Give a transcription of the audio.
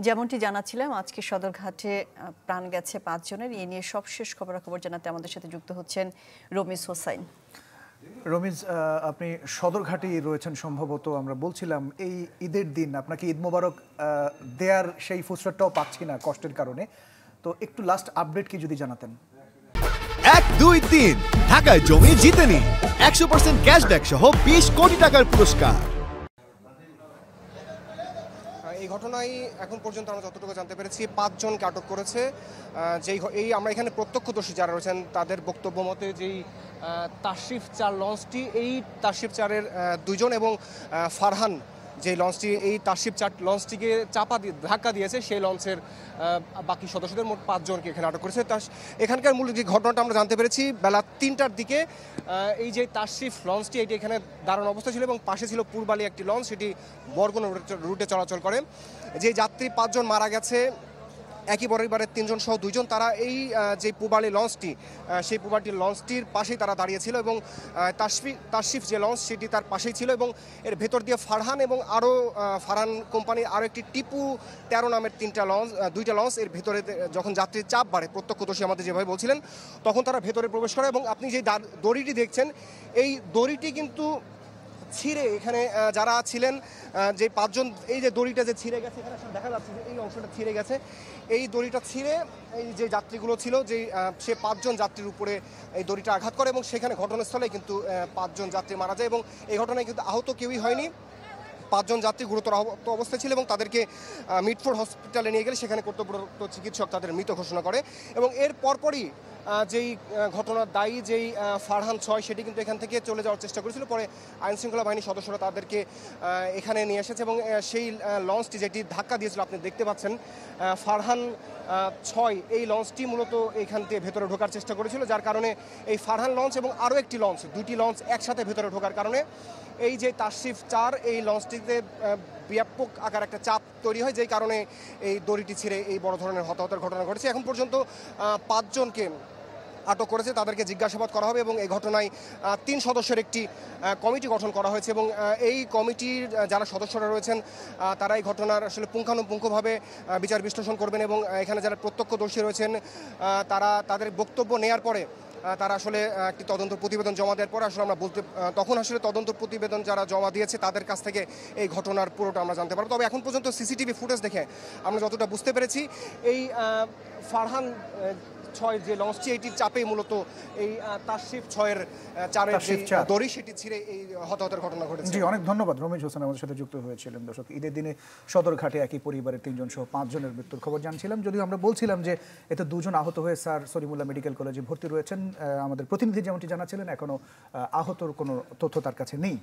যেমনটি জানাচ্ছিলাম আজকে সদরঘাটে প্রাণ গেছে ৫ জনের। এই নিয়ে সবশেষ খবরাখবর জানাতে আমাদের সাথে যুক্ত হচ্ছেন রমিজ হোসাইন। রমিজ, আপনি সদরঘাটেই রয়েছেন সম্ভবত। আমরা বলছিলাম এই ঈদের দিন আপনাকে ঈদ মোবারক দেয়ার সেই ফুসরাতটাও পাচ্ছি না কষ্টের কারণে। তো একটু লাস্ট আপডেট কি যদি জানাতেন। ১, ২, ৩ ঢাকায় জমি জিতে নিন ১০০% ক্যাশব্যাক সহ ২০ কোটি টাকার পুরস্কার। এই ঘটনায় এখন পর্যন্ত আমরা যতটুকু জানতে পেরেছি ৫ জনকে আটক করেছে। এই আমরা এখানে প্রত্যক্ষদর্শী যারা রয়েছেন তাদের বক্তব্য মতে যেই তাশরিফ ৪ লঞ্চটি, এই তাশরিফ ৪-এর ২ জন এবং ফারহান যে লঞ্চটি এই তাশরিফ ৪ লঞ্চটিকে ধাক্কা দিয়েছে, সেই লঞ্চের বাকি সদস্যদের মোট ৫ জনকে এখানে আটক করেছে। এখানকার মূল যে ঘটনাটা আমরা জানতে পেরেছি বেলা ৩টার দিকে এই যে তাশরিফ লঞ্চটি এটি এখানে দাঁড়ানো অবস্থা ছিল এবং পাশে ছিল পূর্বালী একটি লঞ্চ, সেটি বরগুনা রুটে চলাচল করে। যে যাত্রী ৫ জন মারা গেছে একই পরিবারের ৩ জন সহ ২ জন, তারা এই যে পূবালী লঞ্চটি সেই পূবালী লঞ্চটির পাশেই তারা দাঁড়িয়েছিল এবং তাশরিফ যে লঞ্চ সেটি তার পাশেই ছিল এবং এর ভেতর দিয়ে ফারহান এবং আরও ফারহান কোম্পানির আরও একটি টিপু ১৩ নামের ২টা লঞ্চ এর ভেতরে যখন যাত্রীর চাপ বাড়ে, প্রত্যক্ষদর্শী আমাদের যেভাবে বলছিলেন, তখন তারা ভেতরে প্রবেশ করে এবং আপনি যে দড়িটি দেখছেন এই দড়িটি কিন্তু ছিঁড়ে এখানে যারা ছিলেন যে ৫ জন, এই যে দড়িটা যে ছিঁড়ে গেছে এখানে দেখা যাচ্ছে যে এই অংশটা ছিঁড়ে গেছে, এই দড়িটা ছিঁড়ে এই যে যাত্রীগুলো ছিল যে সে ৫ জন যাত্রীর উপরে এই দড়িটা আঘাত করে এবং সেখানে ঘটনাস্থলে কিন্তু ৫ জন যাত্রী মারা যায় এবং এই ঘটনায় কিন্তু আহত কেউই হয়নি। ৫ জন যাত্রী গুরুতর আহত অবস্থায় ছিল এবং তাদেরকে মিটফোর্ড হসপিটালে নিয়ে গেলে সেখানে কর্তব্যরত চিকিৎসক তাদের মৃত ঘোষণা করে এবং এর পরপরই যেই ঘটনার দায়ী যেই ফারহান ৬ সেটি কিন্তু এখান থেকে চলে যাওয়ার চেষ্টা করেছিল। পরে আইনশৃঙ্খলা বাহিনীর সদস্যরা তাদেরকে এখানে নিয়ে এসেছে এবং সেই লঞ্চটি যেটি ধাক্কা দিয়েছিল আপনি দেখতে পাচ্ছেন ফারহান ৬, এই লঞ্চটি মূলত এখান থেকে ভেতরে ঢোকার চেষ্টা করেছিল, যার কারণে এই ফারহান লঞ্চ এবং আরও একটি লঞ্চ, দুটি লঞ্চ একসাথে ভেতরে ঢোকার কারণে এই যে তাশরিফ ৪ এই লঞ্চটিতে ব্যাপক আকার একটা চাপ তৈরি হয়, যেই কারণে এই দড়িটি ছিঁড়ে এই বড় ধরনের হতাহতের ঘটনা ঘটেছে। এখন পর্যন্ত ৫ জনকে আটক করেছে, তাদেরকে জিজ্ঞাসাবাদ করা হবে এবং এই ঘটনায় ৩ সদস্যের একটি কমিটি গঠন করা হয়েছে এবং এই কমিটির যারা সদস্যরা রয়েছেন তারা এই ঘটনার আসলে পুঙ্খানুপুঙ্খভাবে বিচার বিশ্লেষণ করবেন এবং এখানে যারা প্রত্যক্ষদর্শী রয়েছেন তারা তাদের বক্তব্য নেয়ার পরে তারা আসলে একটি তদন্ত প্রতিবেদন জমা দেওয়ার পরে আসলে আমরা তখন আসলে তদন্ত প্রতিবেদন যারা জমা দিয়েছে তাদের কাছ থেকে এই ঘটনার পুরোটা আমরা জানতে পারবো। তবে এখন পর্যন্ত সিসিটিভি ফুটেজ দেখে আমরা যতটা বুঝতে পেরেছি এই ফারহান ৬ যে লঞ্চটি এটির চাপেই মূলত এই তাশরিফ ৬-এর ৪-এর দড়ি সেটি ছিঁড়ে এই হতাহতের ঘটনা ঘটেছে। জি, অনেক ধন্যবাদ। রমিজ হোসেন আমাদের সাথে যুক্ত হয়েছিলেন। দর্শক, ঈদের দিনে সদরঘাটে একই পরিবারের ৩ জন সহ ৫ জনের মৃত্যুর খবর জানছিলাম, যদিও আমরা বলছিলাম যে এতে ২ জন আহত হয়ে স্যার সলিমুল্লাহ মেডিকেল কলেজে ভর্তি রয়েছেন। আমাদের প্রতিনিধি যেমনটি জানাচ্ছিলেন এখনও আহতর কোনো তথ্য তার কাছে নেই।